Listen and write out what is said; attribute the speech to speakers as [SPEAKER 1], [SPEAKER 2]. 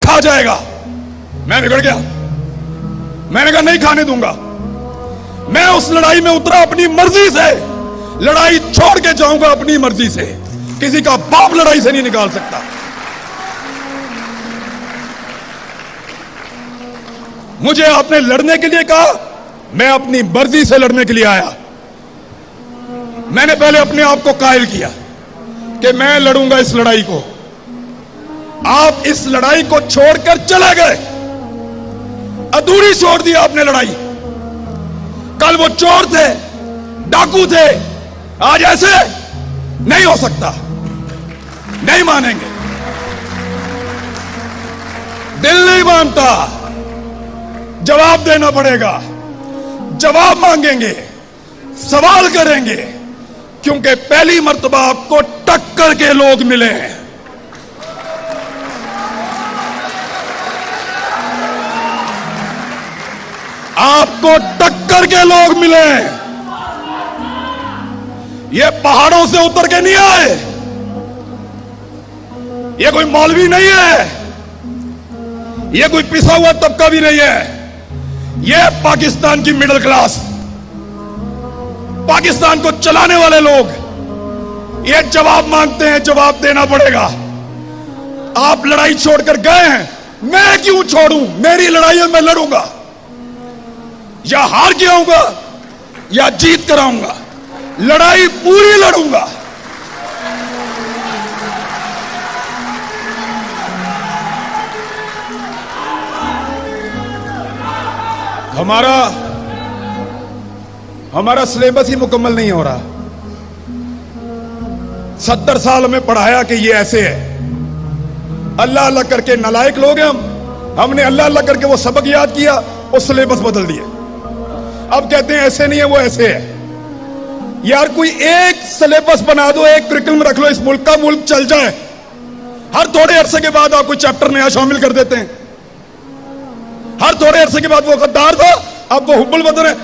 [SPEAKER 1] खा जाएगा। मैं बिगड़ गया, मैंने कहा नहीं खाने दूंगा। मैं उस लड़ाई में उतरा अपनी मर्जी से, लड़ाई छोड़ के जाऊंगा अपनी मर्जी से। किसी का बाप लड़ाई से नहीं निकाल सकता। मुझे आपने लड़ने के लिए कहा, मैं अपनी मर्जी से लड़ने के लिए आया। मैंने पहले अपने आप को कायल किया कि मैं लड़ूंगा इस लड़ाई को। आप इस लड़ाई को छोड़कर चले गए, अधूरी छोड़ दी आपने लड़ाई। कल वो चोर थे, डाकू थे, आज ऐसे नहीं हो सकता, नहीं मानेंगे, दिल नहीं मानता। जवाब देना पड़ेगा, जवाब मांगेंगे, सवाल करेंगे, क्योंकि पहली मर्तबा आपको टक्कर के लोग मिले हैं। आपको टक्कर के लोग मिले हैं। ये पहाड़ों से उतर के नहीं आए, ये कोई मौलवी नहीं है, ये कोई पिसा हुआ तबका भी नहीं है। ये पाकिस्तान की मिडिल क्लास, पाकिस्तान को चलाने वाले लोग ये जवाब मांगते हैं, जवाब देना पड़ेगा। आप लड़ाई छोड़कर गए हैं, मैं क्यों छोड़ूं? मेरी लड़ाई है, मैं लड़ूंगा, या हार के आऊंगा या जीत कर आऊंगा, लड़ाई पूरी लड़ूंगा। हमारा सिलेबस ही मुकम्मल नहीं हो रहा। 70 साल हमें पढ़ाया कि ये ऐसे है। अल्लाह अल्लाह करके नालायक लोग हैं हमने अल्लाह अल्लाह करके वो सबक याद किया और सिलेबस बदल दिए। अब कहते हैं ऐसे नहीं है, वो ऐसे है। यार कोई एक सिलेबस बना दो, एक करिकुलम रख लो, इस मुल्क का, मुल्क चल जाए। हर थोड़े अरसे के बाद आप कोई चैप्टर नया शामिल कर देते हैं। हर थोड़े अरसे के बाद वो गद्दार था, अब वो हुब्बुल वतन है।